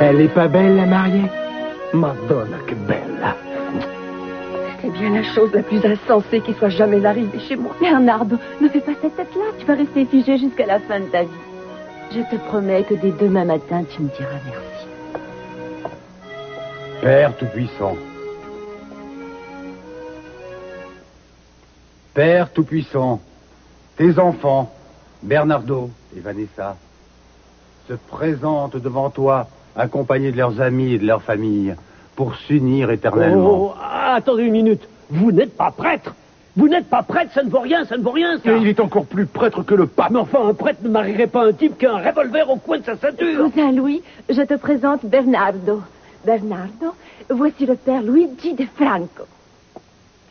Elle est pas belle, la mariée? Madonna, que belle. C'est bien la chose la plus insensée qui soit jamais arrivée chez moi. Bernardo, ne fais pas cette tête-là. Tu vas rester figé jusqu'à la fin de ta vie. Je te promets que dès demain matin, tu me diras merci. Père Tout-Puissant. Père Tout-Puissant, tes enfants, Bernardo et Vanessa, se présentent devant toi, accompagnés de leurs amis et de leurs familles, pour s'unir éternellement. Oh, attendez une minute. Vous n'êtes pas prêtre. Vous n'êtes pas prêtre, ça ne vaut rien, ça. Et il est encore plus prêtre que le pape. Mais enfin, un prêtre ne marierait pas un type qui a un revolver au coin de sa ceinture. Cousin Louis, je te présente Bernardo. Bernardo, voici le père Luigi de Franco.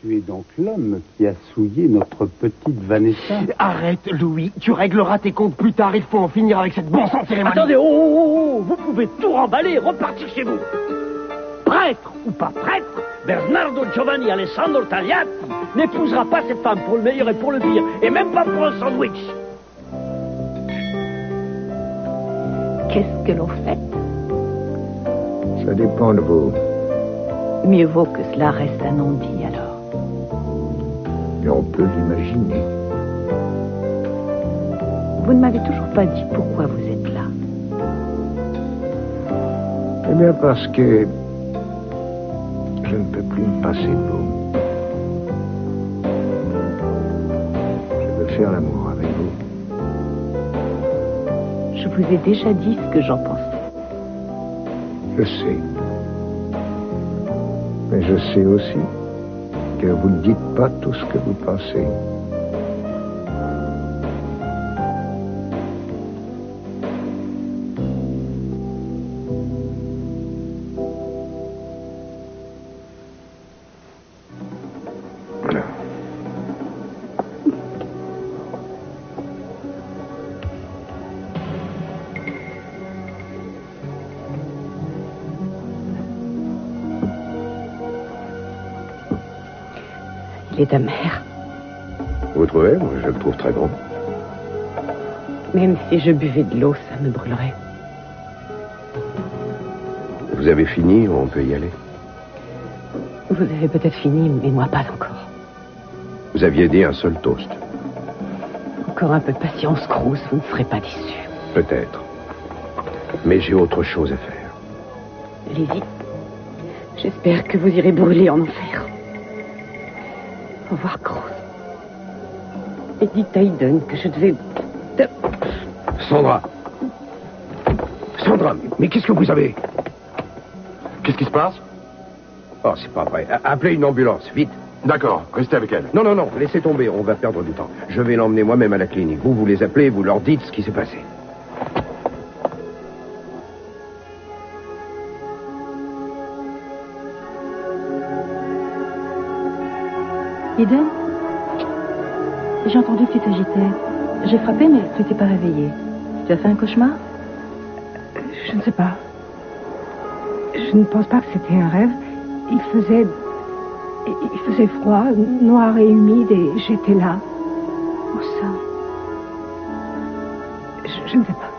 Tu es donc l'homme qui a souillé notre petite Vanessa. Arrête, Louis. Tu régleras tes comptes plus tard. Il faut en finir avec cette bon sang cérémonie. Attendez, oh, vous pouvez tout remballer et repartir chez vous. Prêtre ou pas prêtre, Bernardo Giovanni Alessandro Tagliati n'épousera pas cette femme pour le meilleur et pour le pire, et même pas pour un sandwich. Qu'est-ce que l'on fait? Ça dépend de vous. Mieux vaut que cela reste un non-dit, alors. Et on peut l'imaginer. Vous ne m'avez toujours pas dit pourquoi vous êtes là. Eh bien, parce que je ne peux plus me passer de vous. Je veux faire l'amour avec vous. Je vous ai déjà dit ce que j'en pensais. Je sais. Mais je sais aussi que vous ne dites pas tout ce que vous pensez. Il est amer. Vous trouvez? Moi, je le trouve très bon. Même si je buvais de l'eau, ça me brûlerait. Vous avez fini, on peut y aller. Vous avez peut-être fini, mais moi pas encore. Vous aviez dit un seul toast. Encore un peu de patience, Cruz, vous ne serez pas déçu. Peut-être. Mais j'ai autre chose à faire. Allez-y. J'espère que vous irez brûler en enfer. Au revoir, Cruz. Et dites à Eden que je devais... Sandra. Sandra, mais qu'est-ce que vous avez? Qu'est-ce qui se passe? Oh, c'est pas vrai. Appelez une ambulance, vite. D'accord, restez avec elle. Non, laissez tomber, on va perdre du temps. Je vais l'emmener moi-même à la clinique. Vous les appelez, vous leur dites ce qui s'est passé. Eden, j'ai entendu que tu t'agitais. J'ai frappé, mais tu t'es pas réveillé. Tu as fait un cauchemar? Je ne sais pas. Je ne pense pas que c'était un rêve. Il faisait froid, noir et humide, et j'étais là. Où ça? Je ne sais pas.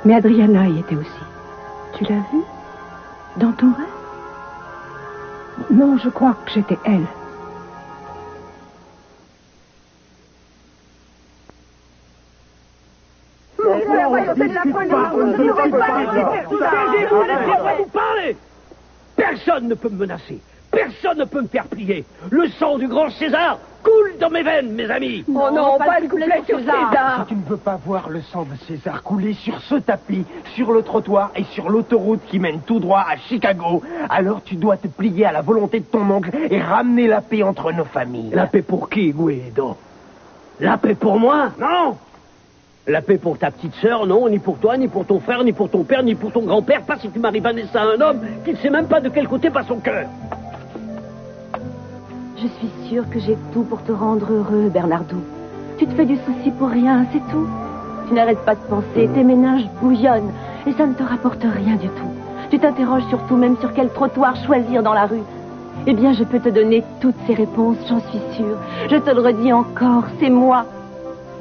Mais Adriana y était aussi. Tu l'as vue? Dans ton rêve? Non, je crois que j'étais elle. Laissez-moi vous parler. Personne ne peut me menacer. Personne ne peut me faire plier. Le sang du grand César coule dans mes veines, mes amis. Oh non, pas le couplet sur César. Si tu ne veux pas voir le sang de César couler sur ce tapis, sur le trottoir et sur l'autoroute qui mène tout droit à Chicago, alors tu dois te plier à la volonté de ton oncle et ramener la paix entre nos familles. La paix pour qui, Guido? La paix pour moi? Non. La paix pour ta petite sœur, non, ni pour toi, ni pour ton frère, ni pour ton père, ni pour ton grand-père, pas si tu maries Vanessa à un homme qui ne sait même pas de quel côté passe son cœur. Je suis sûre que j'ai tout pour te rendre heureux, Bernardo. Tu te fais du souci pour rien, c'est tout. Tu n'arrêtes pas de penser, tes méninges bouillonnent, et ça ne te rapporte rien du tout. Tu t'interroges surtout même sur quel trottoir choisir dans la rue. Eh bien, je peux te donner toutes ces réponses, j'en suis sûre. Je te le redis encore, c'est moi.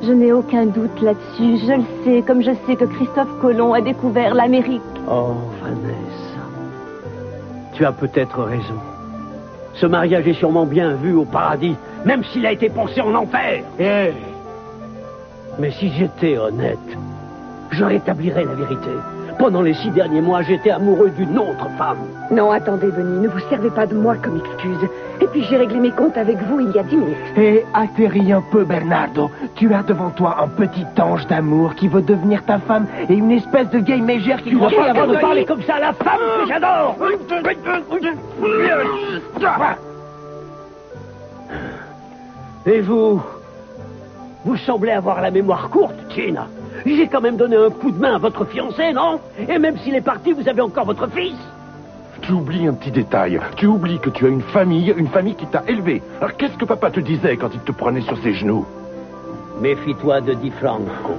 Je n'ai aucun doute là-dessus. Je le sais, comme je sais que Christophe Colomb a découvert l'Amérique. Oh, Vanessa. Tu as peut-être raison. Ce mariage est sûrement bien vu au paradis, même s'il a été pensé en enfer. Mais si j'étais honnête, je rétablirais la vérité. Pendant les 6 derniers mois, j'étais amoureux d'une autre femme. Non, attendez, Denis, ne vous servez pas de moi comme excuse. Et puis j'ai réglé mes comptes avec vous il y a 10 minutes. Et atterris un peu, Bernardo. Tu as devant toi un petit ange d'amour qui veut devenir ta femme et une espèce de vieille mégère qui Tu croit n'as pas pas le droit de parler comme ça à la femme que j'adore. Et vous semblez avoir la mémoire courte, Gina. J'ai quand même donné un coup de main à votre fiancé, non? Et même s'il est parti, vous avez encore votre fils. Tu oublies un petit détail. Tu oublies que tu as une famille qui t'a élevé. Alors qu'est-ce que papa te disait quand il te prenait sur ses genoux? Méfie-toi de Di Franco.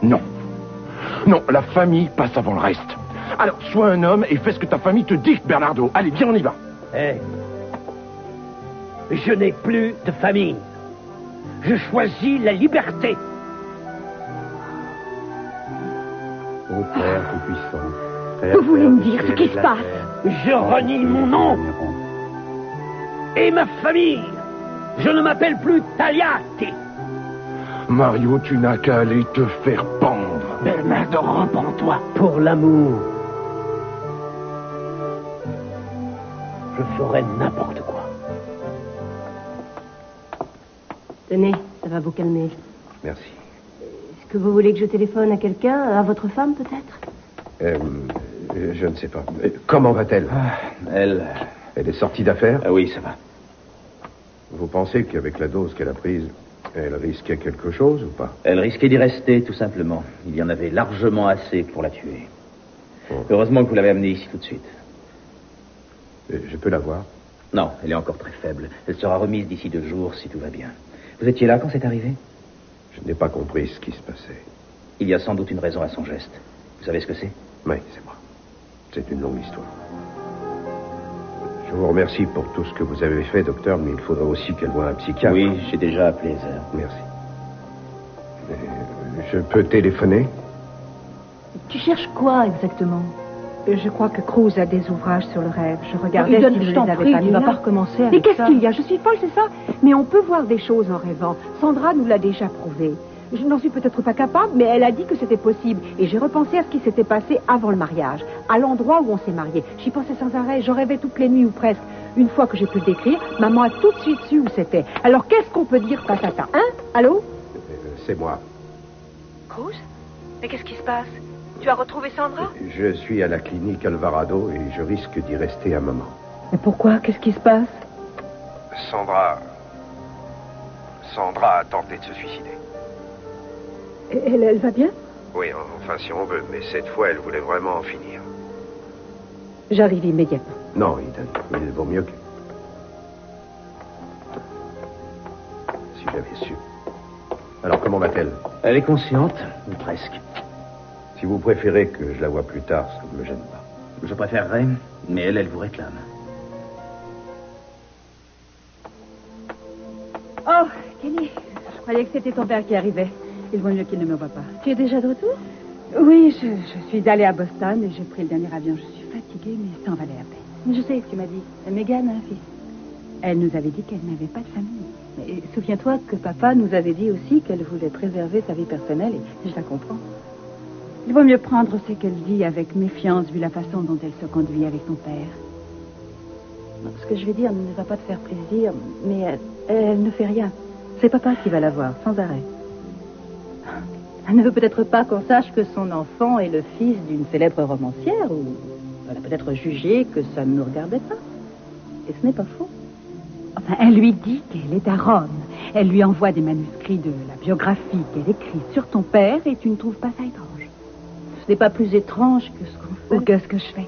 Non. Non, la famille passe avant le reste. Alors, sois un homme et fais ce que ta famille te dicte, Bernardo. Allez, viens, on y va. Je n'ai plus de famille. Je choisis la liberté. Ô Père Tout-Puissant. Vous voulez me dire ce qui se passe? Je renie mon nom et ma famille. Je ne m'appelle plus Tagliati. Mario, tu n'as qu'à aller te faire pendre. Bernardo, repens-toi. Pour l'amour, je ferai n'importe quoi. Tenez, ça va vous calmer. Merci. Est-ce que vous voulez que je téléphone à quelqu'un? À votre femme, peut-être? Je ne sais pas. Comment va-t-elle? Elle Elle est sortie d'affaires? Ah oui, ça va. Vous pensez qu'avec la dose qu'elle a prise, elle risquait quelque chose ou pas? Elle risquait d'y rester, tout simplement. Il y en avait largement assez pour la tuer. Oh. Heureusement que vous l'avez amenée ici tout de suite. Je peux la voir? Non, elle est encore très faible. Elle sera remise d'ici 2 jours, si tout va bien. Vous étiez là quand c'est arrivé? Je n'ai pas compris ce qui se passait. Il y a sans doute une raison à son geste. Vous savez ce que c'est? Oui, c'est moi. C'est une longue histoire. Je vous remercie pour tout ce que vous avez fait, docteur, mais il faudra aussi qu'elle voie un psychiatre. Oui, j'ai déjà appelé Zer. Merci. Je peux téléphoner? Tu cherches quoi, exactement? Je crois que Cruz a des ouvrages sur le rêve. Je regardais Donne, s'il je ne t'en les avait prie, pas tu mis vas là. pas recommencer Mais avec qu'est-ce ça. qu'il y a? Je suis folle, c'est ça? Mais on peut voir des choses en rêvant. Sandra nous l'a déjà prouvé. Je n'en suis peut-être pas capable, mais elle a dit que c'était possible. Et j'ai repensé à ce qui s'était passé avant le mariage, à l'endroit où on s'est mariés. J'y pensais sans arrêt, j'en rêvais toutes les nuits ou presque. Une fois que j'ai pu le décrire, maman a tout de suite su où c'était. Alors qu'est-ce qu'on peut dire face à ça? Hein? Allô? C'est moi. Cruz? Mais qu'est-ce qui se passe? Tu as retrouvé Sandra? Je suis à la clinique Alvarado et je risque d'y rester un moment. Mais pourquoi? Qu'est-ce qui se passe? Sandra a tenté de se suicider. Elle va bien? Oui, enfin si on veut, mais cette fois, elle voulait vraiment en finir. J'arrive immédiatement. Non, Eden, il vaut mieux que... Si j'avais su. Alors, comment va-t-elle? Elle est consciente, ou presque. Si vous préférez que je la voie plus tard, ça ne me gêne pas. Je préférerais, mais elle vous réclame. Oh, Kelly, je croyais que c'était ton père qui arrivait. Il vaut mieux qu'il ne me voit pas. Tu es déjà de retour? Oui, je suis allée à Boston et j'ai pris le dernier avion. Je suis fatiguée, mais ça en valait la peine. Je sais que tu m'as dit. Mégane a un fils. Elle nous avait dit qu'elle n'avait pas de famille. Mais souviens-toi que papa nous avait dit aussi qu'elle voulait préserver sa vie personnelle et je la comprends. Il vaut mieux prendre ce qu'elle dit avec méfiance vu la façon dont elle se conduit avec ton père. Non, ce que je vais dire ne va pas te faire plaisir, mais elle ne fait rien. C'est papa qui va la voir, sans arrêt. Elle ne veut peut-être pas qu'on sache que son enfant est le fils d'une célèbre romancière, ou elle a peut-être jugé que ça ne nous regardait pas. Et ce n'est pas faux. Enfin, elle lui dit qu'elle est à Rome. Elle lui envoie des manuscrits de la biographie qu'elle écrit sur ton père et tu ne trouves pas ça étrange? Ce n'est pas plus étrange que ce qu'on fait. Ou que ce que je fais.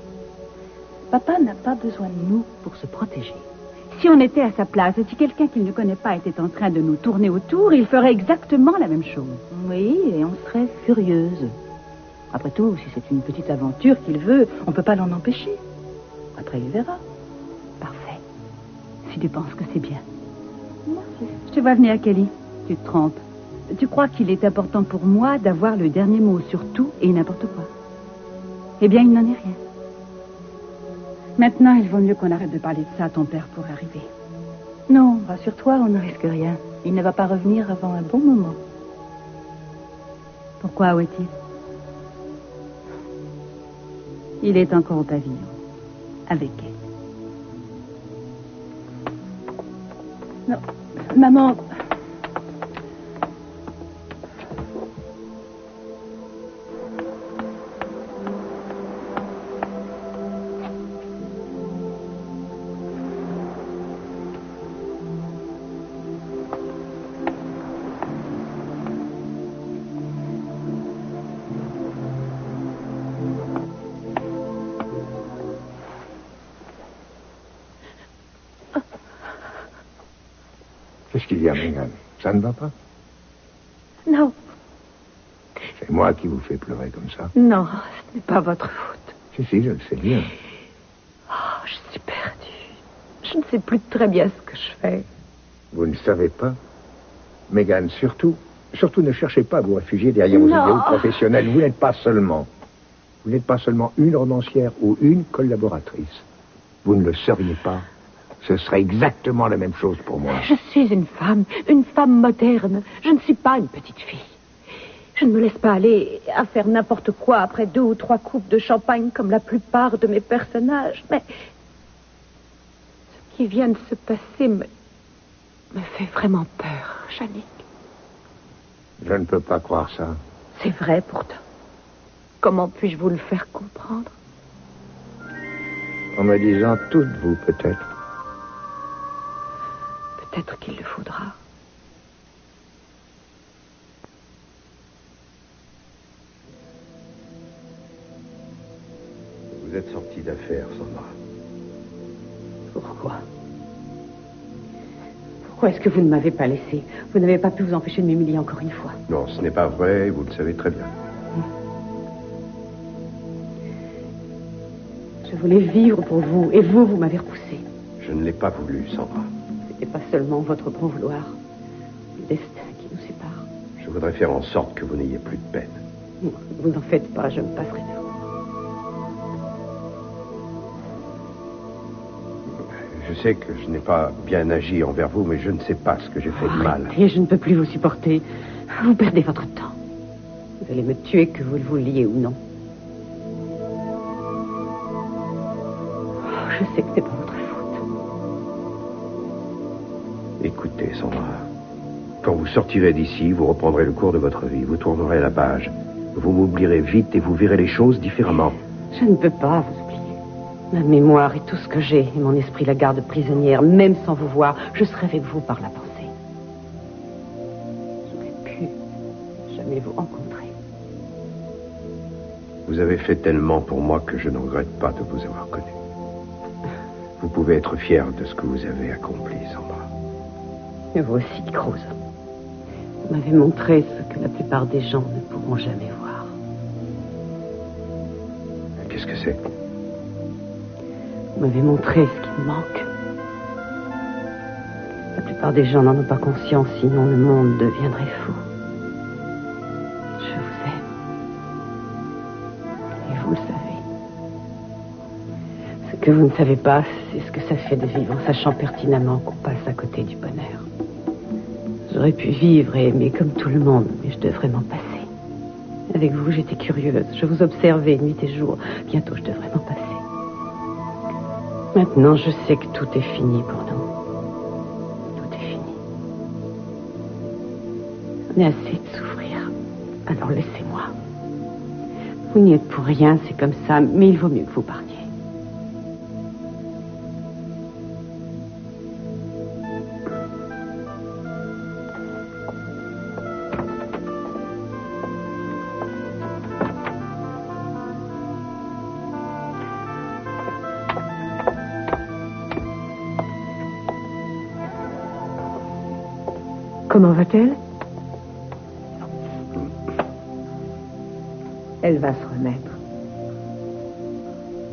Papa n'a pas besoin de nous pour se protéger. Si on était à sa place et si quelqu'un qu'il ne connaît pas était en train de nous tourner autour, il ferait exactement la même chose. Oui, et on serait furieuse. Après tout, si c'est une petite aventure qu'il veut, on ne peut pas l'en empêcher. Après, il verra. Parfait. Si tu penses que c'est bien. Merci. Je te vois venir, Kelly. Tu te trompes. Tu crois qu'il est important pour moi d'avoir le dernier mot sur tout et n'importe quoi? Eh bien, il n'en est rien. Maintenant, il vaut mieux qu'on arrête de parler de ça à ton père pour arriver. Non, rassure-toi, on ne risque rien. Il ne va pas revenir avant un bon moment. Pourquoi, où est-il? Il est encore au pavillon. Avec elle. Non, maman... Qu'est-ce qu'il y a, Mégane? Ça ne va pas? Non, C'est moi qui vous fais pleurer comme ça. non, ce n'est pas votre faute. Si, je le sais bien. Oh, je suis perdue. Je ne sais plus très bien ce que je fais. Vous ne savez pas? Mégane, surtout ne cherchez pas à vous réfugier derrière vos Non. idéaux professionnels. Vous n'êtes pas seulement une romancière ou une collaboratrice. Vous ne le seriez pas. Ce serait exactement la même chose pour moi. Je suis une femme moderne. Je ne suis pas une petite fille. Je ne me laisse pas aller à faire n'importe quoi après 2 ou 3 coupes de champagne comme la plupart de mes personnages. Mais ce qui vient de se passer me fait vraiment peur, Jannick. Je ne peux pas croire ça. C'est vrai pourtant. Comment puis-je vous le faire comprendre? En me disant toutes vous, peut-être. Peut-être qu'il le faudra. Vous êtes sortie d'affaire, Sandra. Pourquoi? Pourquoi est-ce que vous ne m'avez pas laissé? Vous n'avez pas pu vous empêcher de m'humilier encore une fois. Non, ce n'est pas vrai, vous le savez très bien. Je voulais vivre pour vous, et vous m'avez repoussé. Je ne l'ai pas voulu, Sandra. Et pas seulement votre bon vouloir, le destin qui nous sépare. Je voudrais faire en sorte que vous n'ayez plus de peine. Non, ne vous en faites pas, je me passerai de vous. Je sais que je n'ai pas bien agi envers vous, mais je ne sais pas ce que j'ai fait de mal. Et je ne peux plus vous supporter. Vous perdez votre temps. Vous allez me tuer que vous le vouliez ou non. Je sais que c'est pas votre faute. Écoutez, Sandra, quand vous sortirez d'ici, vous reprendrez le cours de votre vie, vous tournerez la page, vous m'oublierez vite et vous verrez les choses différemment. Je ne peux pas vous oublier. Ma mémoire est tout ce que j'ai, et mon esprit la garde prisonnière. Même sans vous voir, je serai avec vous par la pensée. Je n'aurais pu jamais vous rencontrer. Vous avez fait tellement pour moi que je ne regrette pas de vous avoir connu. Vous pouvez être fier de ce que vous avez accompli, Sandra. Et vous aussi, Cruz. Vous m'avez montré ce que la plupart des gens ne pourront jamais voir. Qu'est-ce que c'est? Vous m'avez montré ce qui me manque. La plupart des gens n'en ont pas conscience, sinon le monde deviendrait fou. Je vous aime. Et vous le savez. Ce que vous ne savez pas, c'est ce que ça fait de vivre en sachant pertinemment qu'on passe à côté du bonheur. J'aurais pu vivre et aimer comme tout le monde, mais je devrais m'en passer. Avec vous, j'étais curieuse. Je vous observais nuit et jour. Bientôt, je devrais m'en passer. Maintenant, je sais que tout est fini pour nous. Tout est fini. On a assez de souffrir. Alors laissez-moi. Vous n'y êtes pour rien, c'est comme ça, mais il vaut mieux que vous partiez. Comment va-t-elle? Elle va se remettre.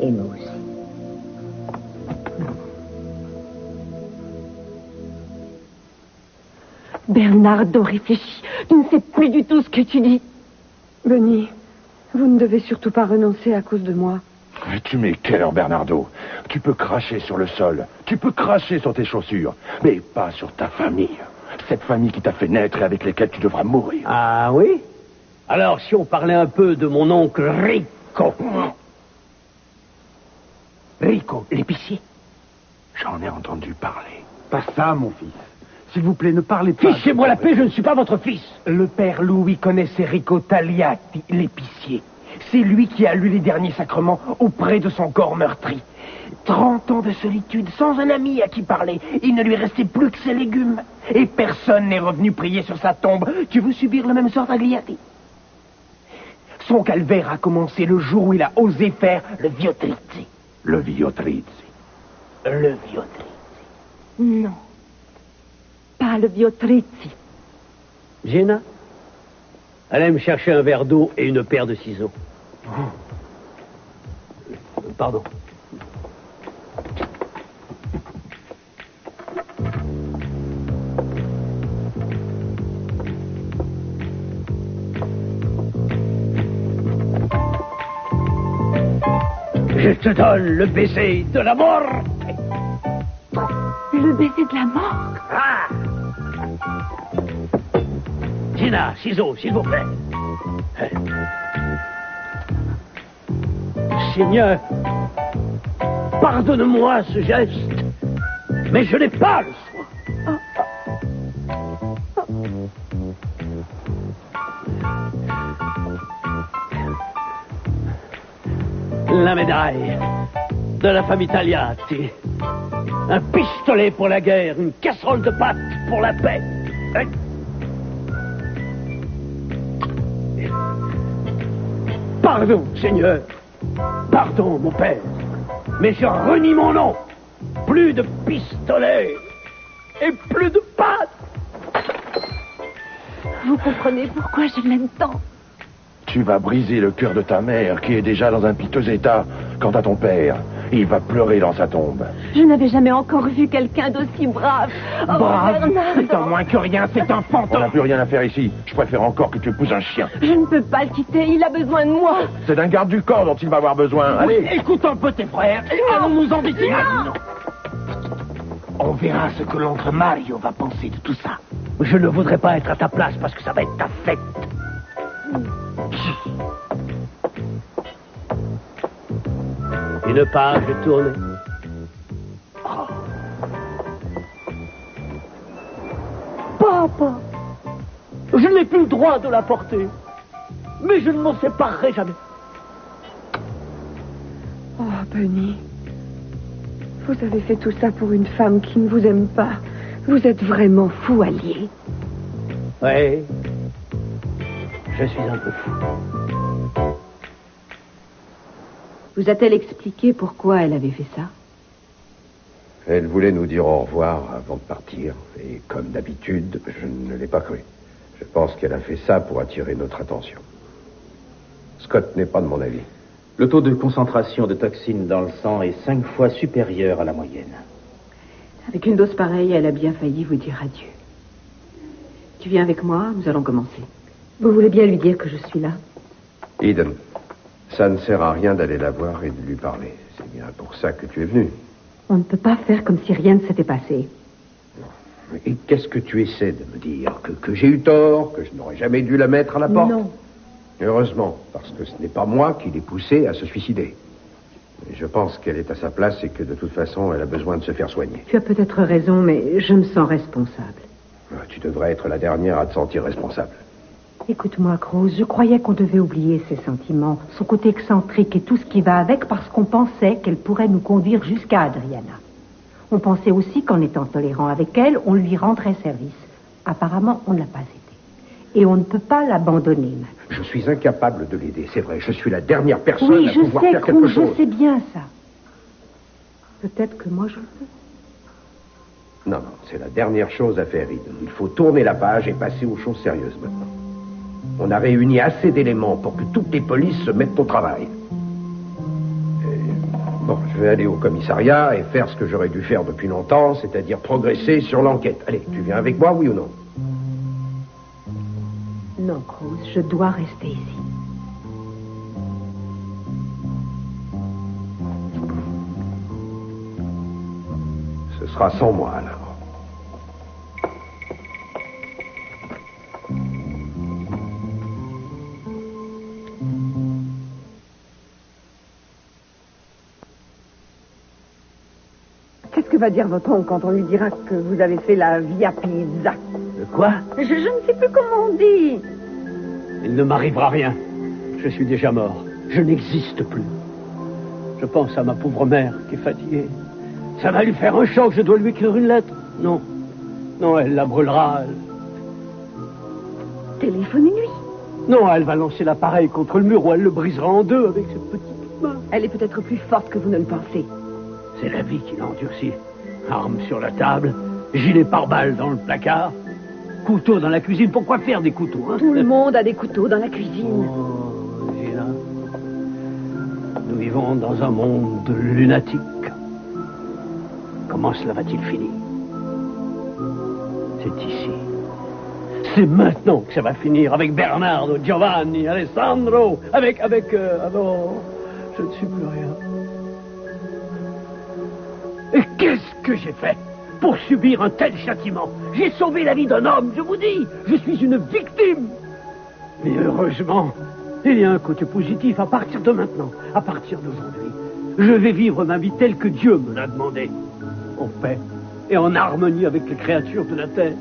Et nous aussi. Bernardo, réfléchis. Tu ne sais plus du tout ce que tu dis. Benny, vous ne devez surtout pas renoncer à cause de moi. Mais tu m'écœures, Bernardo. Tu peux cracher sur le sol, tu peux cracher sur tes chaussures, mais pas sur ta famille. Cette famille qui t'a fait naître et avec laquelle tu devras mourir. Ah oui? Alors, si on parlait un peu de mon oncle Rico. Rico, l'épicier. J'en ai entendu parler. Pas ça, mon fils. S'il vous plaît, ne parlez pas. Fichez-moi la paix, je ne suis pas votre fils. Le père Louis connaissait Rico Tagliati, l'épicier. C'est lui qui a lu les derniers sacrements auprès de son corps meurtri. 30 ans de solitude, sans un ami à qui parler. Il ne lui restait plus que ses légumes. Et personne n'est revenu prier sur sa tombe. Tu veux subir le même sort, Tagliati? Son calvaire a commencé le jour où il a osé faire le Viotrizzi. Le Viotrizzi. Le Viotrizzi. Non. Pas le Viotrizzi. Gina, allez me chercher un verre d'eau et une paire de ciseaux. Pardon. Je te donne le baiser de la mort. Le baiser de la mort. Ah. Gina, ciseaux, s'il vous plaît. Seigneur, pardonne-moi ce geste, mais je n'ai pas le soin. La médaille de la famille Tagliati. Un pistolet pour la guerre, une casserole de pâtes pour la paix. Pardon, Seigneur. Pardon, mon père. Mais je renie mon nom. Plus de pistolet et plus de pâtes. Vous comprenez pourquoi je l'aime tant? Tu vas briser le cœur de ta mère, qui est déjà dans un piteux état. Quant à ton père, il va pleurer dans sa tombe. Je n'avais jamais encore vu quelqu'un d'aussi brave. Oh, Brave, Bernard. c'est en moins que rien, c'est un On fantôme. n'a plus rien à faire ici. Je préfère encore que tu épouses un chien. Je ne peux pas le quitter, il a besoin de moi. C'est d'un garde du corps dont il va avoir besoin. Allez. Écoute un peu tes frères et allons-nous-en d'ici maintenant. On verra ce que l'oncle Mario va penser de tout ça. Je ne voudrais pas être à ta place parce que ça va être ta fête. Une page tournée. Oh. Papa, je n'ai plus le droit de la porter, mais je ne m'en séparerai jamais. Oh, Benny. Vous avez fait tout ça pour une femme qui ne vous aime pas. Vous êtes vraiment fou allié. Oui, je suis un peu fou. Vous a-t-elle expliqué pourquoi elle avait fait ça? Elle voulait nous dire au revoir avant de partir, et comme d'habitude, je ne l'ai pas cru. Je pense qu'elle a fait ça pour attirer notre attention. Scott n'est pas de mon avis. Le taux de concentration de toxines dans le sang est 5 fois supérieur à la moyenne. Avec une dose pareille, elle a bien failli vous dire adieu. Tu viens avec moi, nous allons commencer. Vous voulez bien lui dire que je suis là? Eden, ça ne sert à rien d'aller la voir et de lui parler. C'est bien pour ça que tu es venu. On ne peut pas faire comme si rien ne s'était passé. Et qu'est-ce que tu essaies de me dire? Que j'ai eu tort? Que je n'aurais jamais dû la mettre à la porte? Non. Heureusement, parce que ce n'est pas moi qui l'ai poussée à se suicider. Mais je pense qu'elle est à sa place et que de toute façon, elle a besoin de se faire soigner. Tu as peut-être raison, mais je me sens responsable. Tu devrais être la dernière à te sentir responsable. Écoute-moi, Cruz, je croyais qu'on devait oublier ses sentiments, son côté excentrique et tout ce qui va avec parce qu'on pensait qu'elle pourrait nous conduire jusqu'à Adriana. On pensait aussi qu'en étant tolérant avec elle, on lui rendrait service. Apparemment, on ne l'a pas été. Et on ne peut pas l'abandonner maintenant. Je suis incapable de l'aider, c'est vrai. Je suis la dernière personne à pouvoir faire quelque Cruz, chose. je sais bien ça. Peut-être que moi je le peux. Non, c'est la dernière chose à faire, Eden. Il faut tourner la page et passer aux choses sérieuses maintenant. On a réuni assez d'éléments pour que toutes les polices se mettent au travail. Bon, je vais aller au commissariat et faire ce que j'aurais dû faire depuis longtemps, c'est-à-dire progresser sur l'enquête. Allez, tu viens avec moi, oui ou non? Non, Cruz, je dois rester ici. Ce sera sans moi, alors. Qu'est-ce que va dire votre oncle quand on lui dira que vous avez fait la Via Pizza? Quoi? Je ne sais plus comment on dit. Il ne m'arrivera rien. Je suis déjà mort. Je n'existe plus. Je pense à ma pauvre mère qui est fatiguée. Ça va lui faire un choc, je dois lui écrire une lettre. Non. Non, elle la brûlera. Téléphonez-lui. Non, elle va lancer l'appareil contre le mur ou elle le brisera en deux avec ses petites mains. Elle est peut-être plus forte que vous ne le pensez. C'est la vie qui l'endurcit. Armes sur la table, gilet pare-balles dans le placard, couteau dans la cuisine. Pourquoi faire des couteaux, hein? Tout le monde a des couteaux dans la cuisine. Oh, Gina. Nous vivons dans un monde de lunatiques. Comment cela va-t-il finir? C'est ici. C'est maintenant que ça va finir avec Bernardo, Giovanni, Alessandro, avec... alors, je ne suis plus rien. Et qu'est-ce que j'ai fait pour subir un tel châtiment? J'ai sauvé la vie d'un homme, je vous dis. Je suis une victime. Mais heureusement, il y a un côté positif à partir de maintenant, à partir d'aujourd'hui. Je vais vivre ma vie telle que Dieu me l'a demandé. En paix et en harmonie avec les créatures de la terre,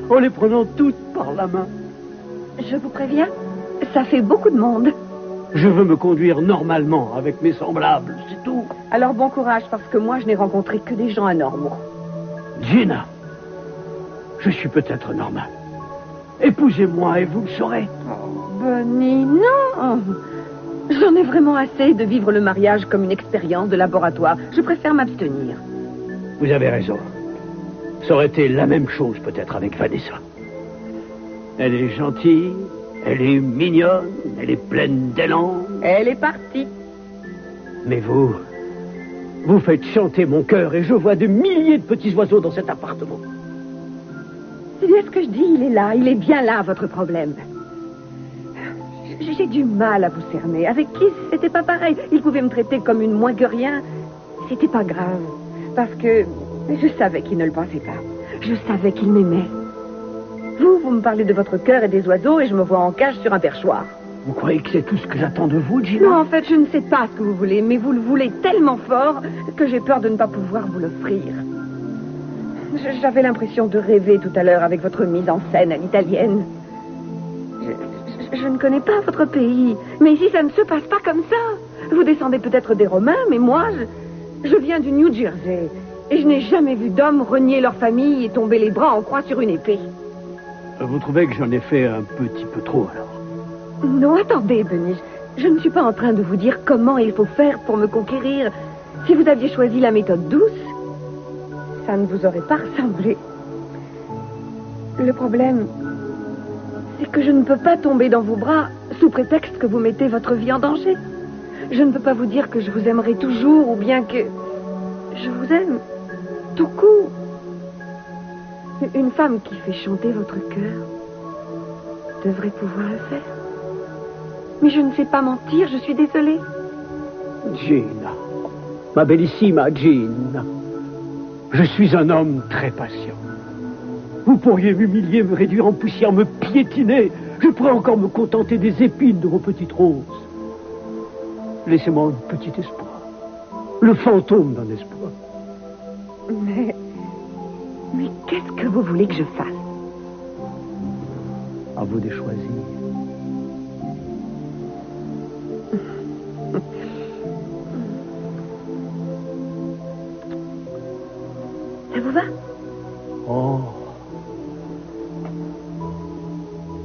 en les prenant toutes par la main. Je vous préviens, ça fait beaucoup de monde. Je veux me conduire normalement avec mes semblables, c'est tout. Alors bon courage, parce que moi, je n'ai rencontré que des gens anormaux. Gina, je suis peut-être normal. Épousez-moi et vous le saurez. Oh, Benny, non. J'en ai vraiment assez de vivre le mariage comme une expérience de laboratoire. Je préfère m'abstenir. Vous avez raison. Ça aurait été la même chose peut-être avec Vanessa. Elle est gentille, elle est mignonne, elle est pleine d'élan. Elle est partie. Mais vous faites chanter mon cœur et je vois de milliers de petits oiseaux dans cet appartement. C'est bien ce que je dis, il est là, il est bien là, votre problème. J'ai du mal à vous cerner. Avec qui, c'était pas pareil. Il pouvait me traiter comme une moins que rien. C'était pas grave. Parce que je savais qu'il ne le pensait pas. Je savais qu'il m'aimait. Vous me parlez de votre cœur et des oiseaux et je me vois en cage sur un perchoir. Vous croyez que c'est tout ce que j'attends de vous, Gina? Non, en fait, je ne sais pas ce que vous voulez, mais vous le voulez tellement fort que j'ai peur de ne pas pouvoir vous l'offrir. J'avais l'impression de rêver tout à l'heure avec votre mise en scène à l'italienne. Je ne connais pas votre pays, mais ici, ça ne se passe pas comme ça. Vous descendez peut-être des Romains, mais moi, je viens du New Jersey. Et je n'ai jamais vu d'hommes renier leur famille et tomber les bras en croix sur une épée. Vous trouvez que j'en ai fait un petit peu trop, alors? Non, attendez, Benny. Je ne suis pas en train de vous dire comment il faut faire pour me conquérir. Si vous aviez choisi la méthode douce, ça ne vous aurait pas ressemblé. Le problème, c'est que je ne peux pas tomber dans vos bras sous prétexte que vous mettez votre vie en danger. Je ne peux pas vous dire que je vous aimerai toujours ou bien que je vous aime tout court. Une femme qui fait chanter votre cœur devrait pouvoir le faire. Mais je ne sais pas mentir, je suis désolée. Gina, ma bellissima Gina, je suis un homme très patient. Vous pourriez m'humilier, me réduire en poussière, me piétiner. Je pourrais encore me contenter des épines de vos petites roses. Laissez-moi un petit espoir. Le fantôme d'un espoir. Mais qu'est-ce que vous voulez que je fasse? À vous de choisir. Ça vous va? Oh.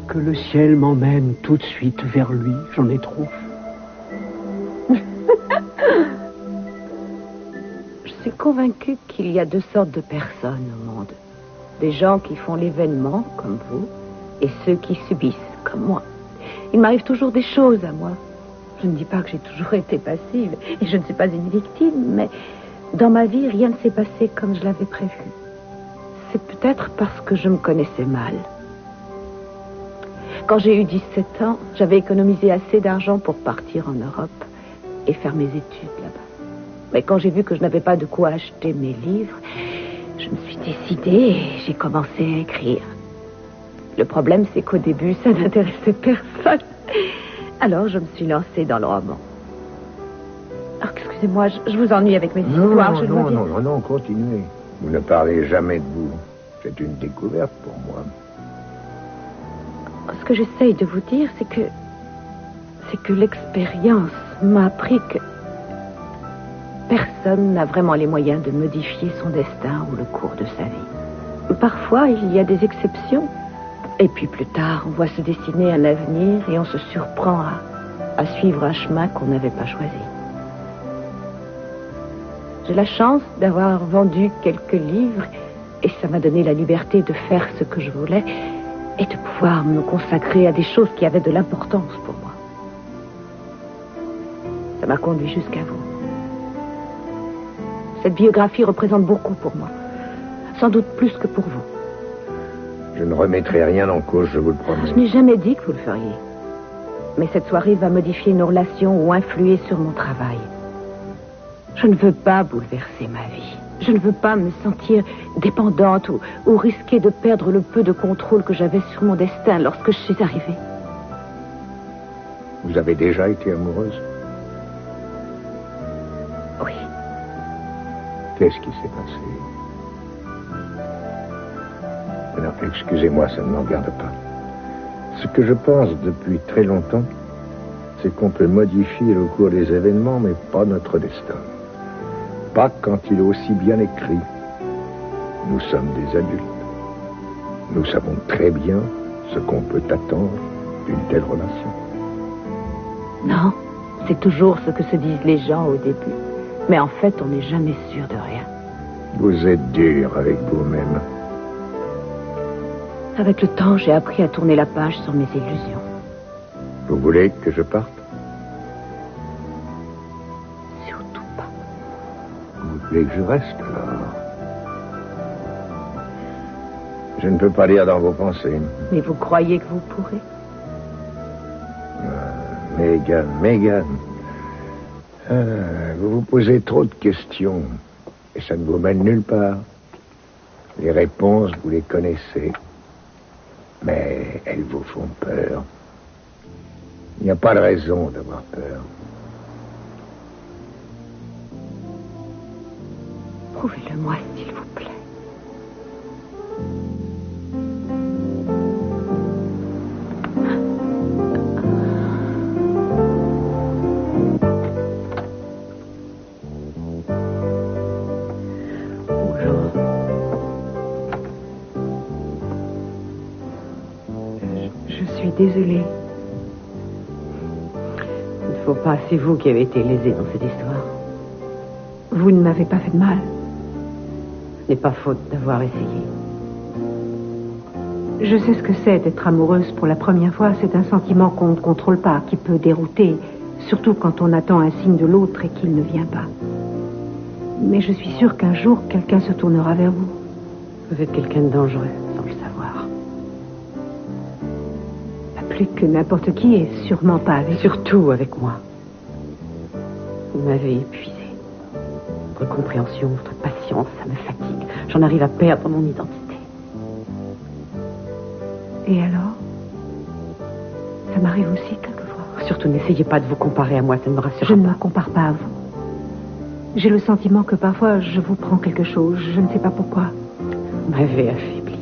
Que le ciel m'emmène tout de suite vers lui, j'en ai trop. Je suis convaincue qu'il y a deux sortes de personnes au monde. Des gens qui font l'événement, comme vous, et ceux qui subissent, comme moi. Il m'arrive toujours des choses à moi. Je ne dis pas que j'ai toujours été passive, et je ne suis pas une victime, mais dans ma vie, rien ne s'est passé comme je l'avais prévu. C'est peut-être parce que je me connaissais mal. Quand j'ai eu 17 ans, j'avais économisé assez d'argent pour partir en Europe et faire mes études là-bas. Mais quand j'ai vu que je n'avais pas de quoi acheter mes livres, je me suis décidée et j'ai commencé à écrire. Le problème, c'est qu'au début, ça n'intéressait personne. Alors, je me suis lancée dans le roman. Alors, excusez-moi, je vous ennuie avec mes histoires. Non, continuez. Vous ne parlez jamais de vous. C'est une découverte pour moi. Ce que j'essaye de vous dire, c'est que l'expérience m'a appris que personne n'a vraiment les moyens de modifier son destin ou le cours de sa vie. Parfois, il y a des exceptions. Et puis plus tard, on voit se dessiner un avenir et on se surprend à suivre un chemin qu'on n'avait pas choisi. J'ai la chance d'avoir vendu quelques livres et ça m'a donné la liberté de faire ce que je voulais et de pouvoir me consacrer à des choses qui avaient de l'importance pour moi. Ça m'a conduit jusqu'à vous. Cette biographie représente beaucoup pour moi. Sans doute plus que pour vous. Je ne remettrai rien en cause, je vous le promets. Je n'ai jamais dit que vous le feriez. Mais cette soirée va modifier nos relations ou influer sur mon travail. Je ne veux pas bouleverser ma vie. Je ne veux pas me sentir dépendante ou risquer de perdre le peu de contrôle que j'avais sur mon destin lorsque je suis arrivée. Vous avez déjà été amoureuse? Oui. Qu'est-ce qui s'est passé? Alors, excusez-moi, ça ne me regarde pas. Ce que je pense depuis très longtemps, c'est qu'on peut modifier le cours des événements, mais pas notre destin. Pas quand il est aussi bien écrit. Nous sommes des adultes. Nous savons très bien ce qu'on peut attendre d'une telle relation. Non, c'est toujours ce que se disent les gens au début. Mais en fait, on n'est jamais sûr de rien. Vous êtes dur avec vous-même. Avec le temps, j'ai appris à tourner la page sur mes illusions. Vous voulez que je parte? Surtout pas. Vous voulez que je reste, alors? Je ne peux pas lire dans vos pensées. Mais vous croyez que vous pourrez? Megan. Vous vous posez trop de questions. Et ça ne vous mène nulle part. Les réponses, vous les connaissez. Mais elles vous font peur. Il n'y a pas de raison d'avoir peur. Prouvez-le-moi, s'il vous plaît. Désolée. Il ne faut pas, c'est vous qui avez été lésée dans cette histoire. Vous ne m'avez pas fait de mal. Ce n'est pas faute d'avoir essayé. Je sais ce que c'est d'être amoureuse pour la première fois. C'est un sentiment qu'on ne contrôle pas, qui peut dérouter, surtout quand on attend un signe de l'autre et qu'il ne vient pas. Mais je suis sûre qu'un jour, quelqu'un se tournera vers vous. Vous êtes quelqu'un de dangereux, sans le savoir. Plus que n'importe qui, et sûrement pas avec... Surtout avec moi. Vous m'avez épuisé. Votre compréhension, votre patience, ça me fatigue. J'en arrive à perdre mon identité. Et alors? Ça m'arrive aussi quelquefois. Surtout, n'essayez pas de vous comparer à moi, ça ne me rassurera pas. Je ne me compare pas à vous. J'ai le sentiment que parfois, je vous prends quelque chose. Je ne sais pas pourquoi. Vous m'avez affaibli.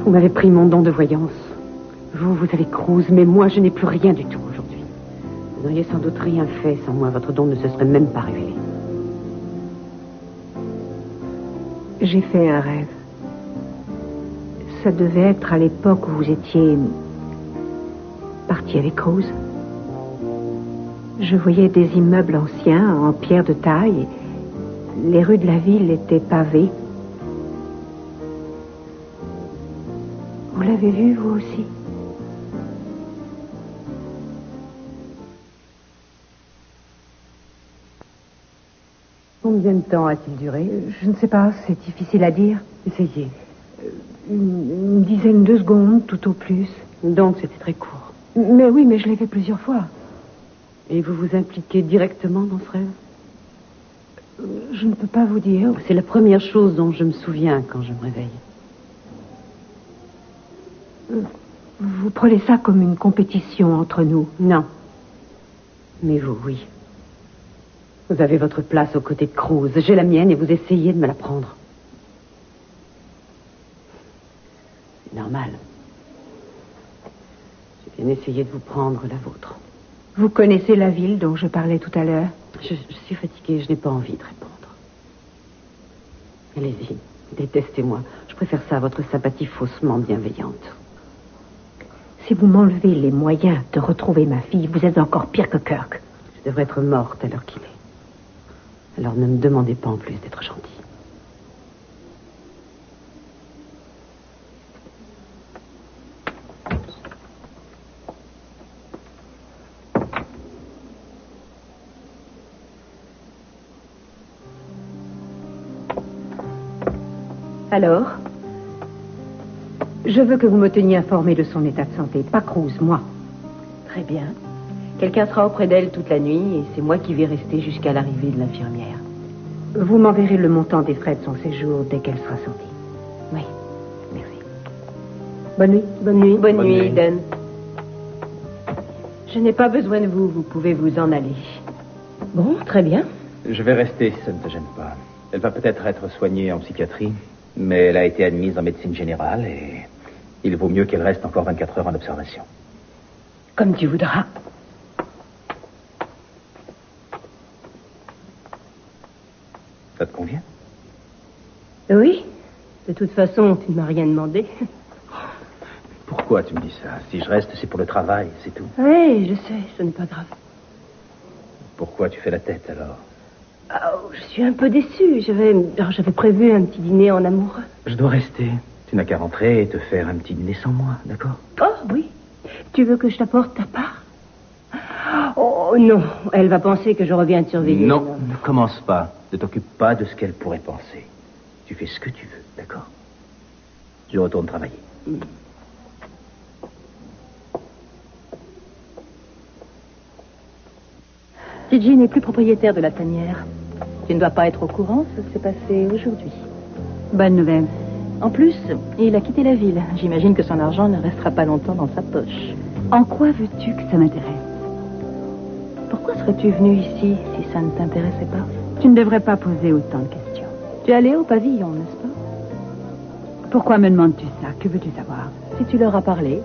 Vous m'avez pris mon don de voyance. Vous avez Cruz, mais moi, je n'ai plus rien du tout aujourd'hui. Vous n'auriez sans doute rien fait sans moi. Votre don ne se serait même pas révélé. J'ai fait un rêve. Ça devait être à l'époque où vous étiez parti avec Cruz. Je voyais des immeubles anciens en pierre de taille. Les rues de la ville étaient pavées. Vous l'avez vu, vous aussi? Combien de temps a-t-il duré? Je ne sais pas, c'est difficile à dire. Essayez. Une dizaine de secondes, tout au plus. Donc c'était très court. Mais oui, mais je l'ai fait plusieurs fois. Et vous vous impliquez directement dans ce rêve? Je ne peux pas vous dire. C'est la première chose dont je me souviens quand je me réveille. Vous prenez ça comme une compétition entre nous? Non. Mais vous, oui. Vous avez votre place aux côtés de Cruz. J'ai la mienne et vous essayez de me la prendre. C'est normal. J'ai bien essayé de vous prendre la vôtre. Vous connaissez la ville dont je parlais tout à l'heure? Je suis fatiguée, je n'ai pas envie de répondre. Allez-y, détestez-moi. Je préfère ça à votre sympathie faussement bienveillante. Si vous m'enlevez les moyens de retrouver ma fille, vous êtes encore pire que Kirk. Je devrais être morte à l'heure qu'il est. Alors ne me demandez pas en plus d'être gentil. Alors? Je veux que vous me teniez informé de son état de santé. Pas Cruz, moi. Très bien. Quelqu'un sera auprès d'elle toute la nuit et c'est moi qui vais rester jusqu'à l'arrivée de l'infirmière. Vous m'enverrez le montant des frais de son séjour dès qu'elle sera sortie. Oui, merci. Bonne nuit. Bonne nuit. Bonne nuit, Eden. Je n'ai pas besoin de vous, vous pouvez vous en aller. Bon, très bien. Je vais rester si ça ne te gêne pas. Elle va peut-être être soignée en psychiatrie, mais elle a été admise en médecine générale et il vaut mieux qu'elle reste encore 24 heures en observation. Comme tu voudras. Ça te convient? Oui. De toute façon, tu ne m'as rien demandé. Pourquoi tu me dis ça? Si je reste, c'est pour le travail, c'est tout. Oui, je sais, ce n'est pas grave. Pourquoi tu fais la tête, alors? Oh, je suis un peu déçue. J'avais prévu un petit dîner en amoureux. Je dois rester. Tu n'as qu'à rentrer et te faire un petit dîner sans moi, d'accord? Oh, oui. Tu veux que je t'apporte ta part? Oh, non. Elle va penser que je reviens te surveiller. Non, ne commence pas. Ne t'occupe pas de ce qu'elle pourrait penser. Tu fais ce que tu veux, d'accord? Je retourne travailler. Gigi n'est plus propriétaire de la tanière. Tu ne dois pas être au courant, ça s'est passé aujourd'hui. Bonne nouvelle. En plus, il a quitté la ville. J'imagine que son argent ne restera pas longtemps dans sa poche. En quoi veux-tu que ça m'intéresse? Pourquoi serais-tu venu ici si ça ne t'intéressait pas? Tu ne devrais pas poser autant de questions. Tu es allé au pavillon, n'est-ce pas? Pourquoi me demandes-tu ça? Que veux-tu savoir? Si tu leur as parlé.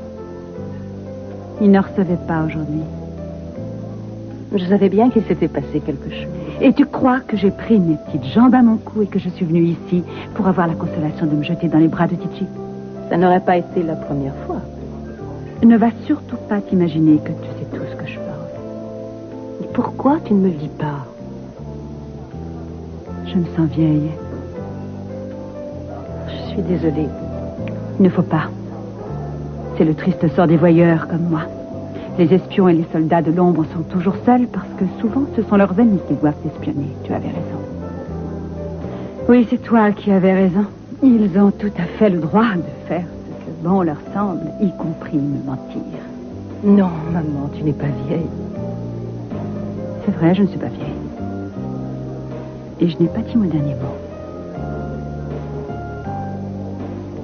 Ils ne recevaient pas aujourd'hui. Je savais bien qu'il s'était passé quelque chose. Et tu crois que j'ai pris mes petites jambes à mon cou et que je suis venue ici pour avoir la consolation de me jeter dans les bras de Gigi? Ça n'aurait pas été la première fois. Ne va surtout pas t'imaginer que tu sais tout ce que je pense. Et pourquoi tu ne me le dis pas? Je me sens vieille. Je suis désolée. Il ne faut pas. C'est le triste sort des voyeurs comme moi. Les espions et les soldats de l'ombre sont toujours seuls parce que souvent ce sont leurs amis qui doivent espionner. Tu avais raison. Oui, c'est toi qui avais raison. Ils ont tout à fait le droit de faire ce que bon leur semble, y compris me mentir. Non, maman, tu n'es pas vieille. C'est vrai, je ne suis pas vieille. Et je n'ai pas dit mon dernier mot.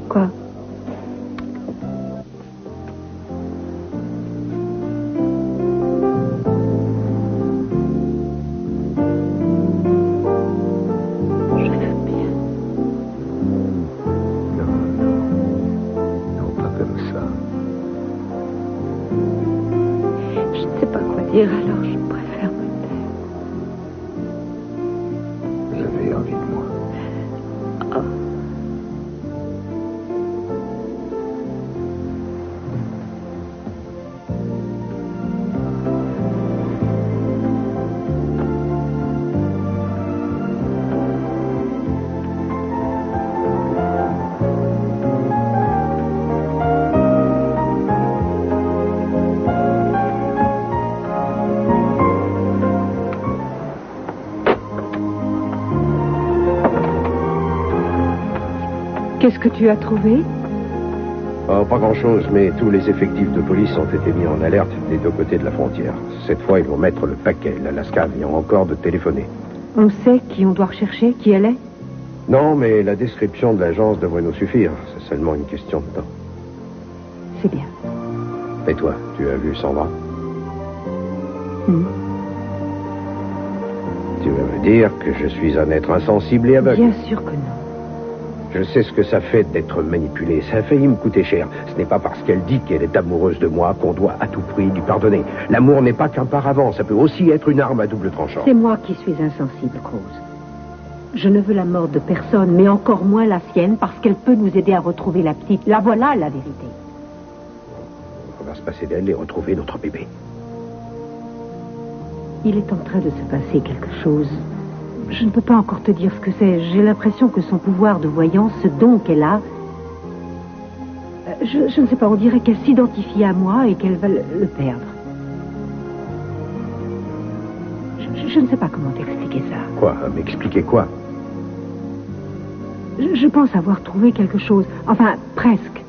Quoi? Alors je préfère me taire. Vous avez envie de moi. Oh. Qu'est-ce que tu as trouvé? Oh, pas grand-chose, mais tous les effectifs de police ont été mis en alerte des deux côtés de la frontière. Cette fois, ils vont mettre le paquet, l'Alaska vient encore de téléphoner. On sait qui on doit rechercher, qui elle est? Non, mais la description de l'agence devrait nous suffire. C'est seulement une question de temps. C'est bien. Et toi, tu as vu Sandra? Tu veux me dire que je suis un être insensible et aveugle? Bien sûr que non. Je sais ce que ça fait d'être manipulé. Ça a failli me coûter cher. Ce n'est pas parce qu'elle dit qu'elle est amoureuse de moi qu'on doit à tout prix lui pardonner. L'amour n'est pas qu'un paravent. Ça peut aussi être une arme à double tranchant. C'est moi qui suis insensible, Rose. Je ne veux la mort de personne, mais encore moins la sienne, parce qu'elle peut nous aider à retrouver la petite. La voilà, la vérité. On va se passer d'elle et retrouver notre bébé. Il est en train de se passer quelque chose. Je ne peux pas encore te dire ce que c'est. J'ai l'impression que son pouvoir de voyance, ce don qu'elle a... Je ne sais pas, on dirait qu'elle s'identifie à moi et qu'elle va le perdre. Je ne sais pas comment t'expliquer ça. Quoi? M'expliquer quoi? Je pense avoir trouvé quelque chose. Enfin, presque.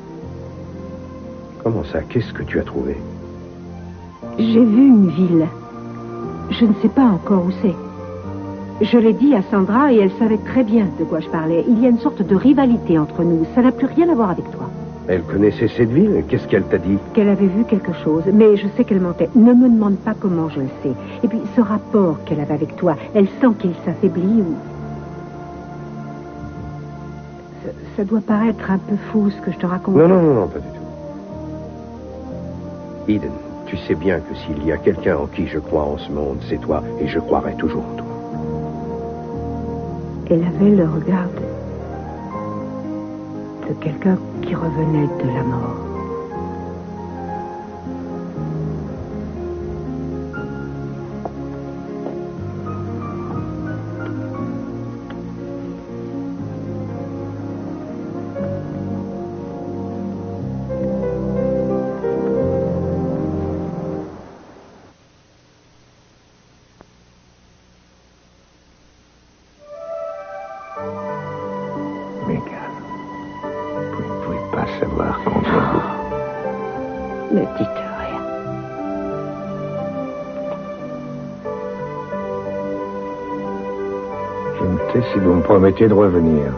Comment ça? Qu'est-ce que tu as trouvé? J'ai vu une ville. Je ne sais pas encore où c'est. Je l'ai dit à Sandra et elle savait très bien de quoi je parlais. Il y a une sorte de rivalité entre nous. Ça n'a plus rien à voir avec toi. Elle connaissait cette ville? Qu'est-ce qu'elle t'a dit? Qu'elle avait vu quelque chose, mais je sais qu'elle mentait. Ne me demande pas comment je le sais. Et puis, ce rapport qu'elle avait avec toi, elle sent qu'il s'affaiblit ou... Ça doit paraître un peu fou ce que je te raconte. Non, pas du tout. Eden, tu sais bien que s'il y a quelqu'un en qui je crois en ce monde, c'est toi, et je croirai toujours en toi. Elle avait le regard de quelqu'un qui revenait de la mort. Savoir contre vous. Ne dites rien. Je me tais si vous me promettez de revenir.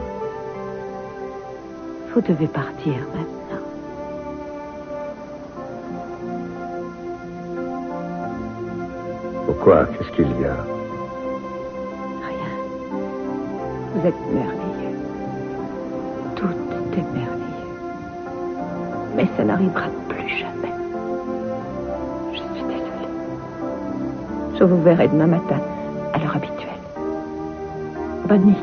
Vous devez partir maintenant. Pourquoi? Qu'est-ce qu'il y a? Rien. Vous êtes merveilleux. Tout est merveilleux. Mais ça n'arrivera plus jamais. Je suis désolée. Je vous verrai demain matin, à l'heure habituelle. Bonne nuit.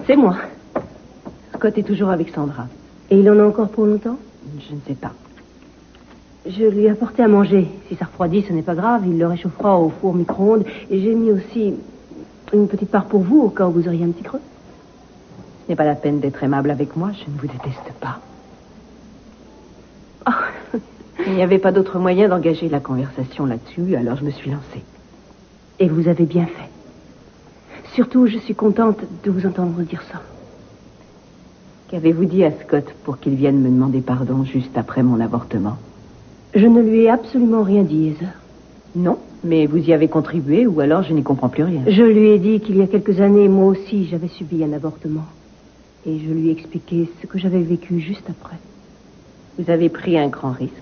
C'est moi. Scott est toujours avec Sandra. Et il en a encore pour longtemps? Je ne sais pas. Je lui ai apporté à manger. Si ça refroidit, ce n'est pas grave. Il le réchauffera au four micro-ondes. Et j'ai mis aussi une petite part pour vous, au cas où vous auriez un petit creux. Ce n'est pas la peine d'être aimable avec moi. Je ne vous déteste pas. Oh, il n'y avait pas d'autre moyen d'engager la conversation là-dessus, alors je me suis lancée. Et vous avez bien fait. Surtout, je suis contente de vous entendre dire ça. Qu'avez-vous dit à Scott pour qu'il vienne me demander pardon juste après mon avortement? Je ne lui ai absolument rien dit, Heather. Non, mais vous y avez contribué, ou alors je n'y comprends plus rien. Je lui ai dit qu'il y a quelques années, moi aussi, j'avais subi un avortement. Et je lui ai expliqué ce que j'avais vécu juste après. Vous avez pris un grand risque.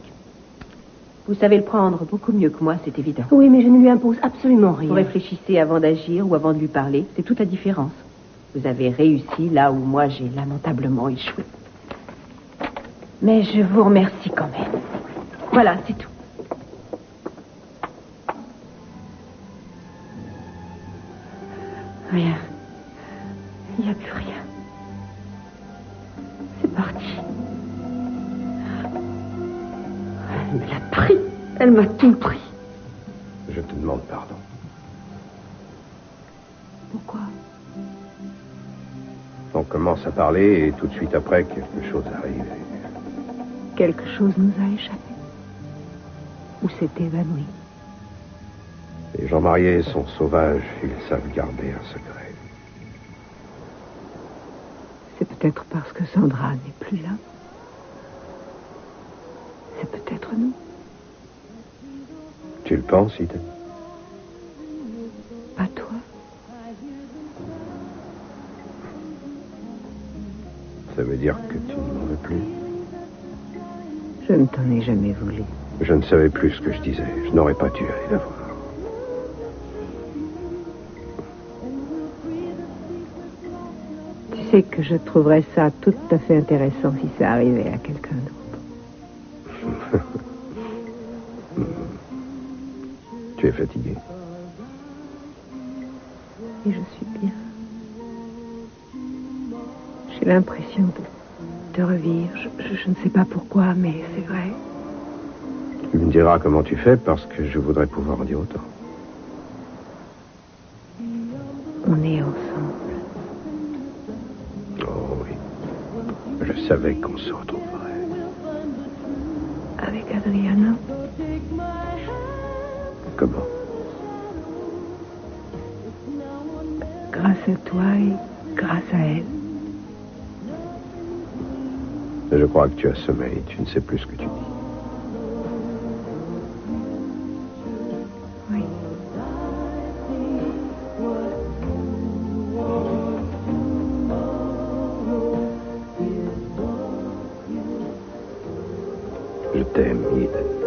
Vous savez le prendre beaucoup mieux que moi, c'est évident. Oui, mais je ne lui impose absolument rien. Vous réfléchissez avant d'agir ou avant de lui parler, c'est toute la différence. Vous avez réussi là où moi j'ai lamentablement échoué. Mais je vous remercie quand même. Voilà, c'est tout. Rien. Il n'y a plus rien. C'est parti. Elle me l'a pris. Elle m'a tout pris. Je te demande pardon. Pourquoi? On commence à parler et tout de suite après, quelque chose arrive. Quelque chose nous a échappé. Ou s'est évanoui. Les gens mariés sont sauvages, ils savent garder un secret. C'est peut-être parce que Sandra n'est plus là. C'est peut-être nous. Tu le penses, Ida? Pas toi. Ça veut dire que tu ne m'en veux plus? Je ne t'en ai jamais voulu. Je ne savais plus ce que je disais. Je n'aurais pas dû aller la voir. Tu sais que je trouverais ça tout à fait intéressant si ça arrivait à quelqu'un d'autre. Tu es fatigué. Et je suis bien. J'ai l'impression de revivre. Je ne sais pas pourquoi, mais c'est vrai. Tu me diras comment tu fais parce que je voudrais pouvoir en dire autant. On est ensemble. Oh oui. Je savais qu'on se retrouverait. Avec Adriana. Comment? Grâce à toi et grâce à elle. Je crois que tu as sommeil. Tu ne sais plus ce que tu dis. Oui. Je t'aime, Eden.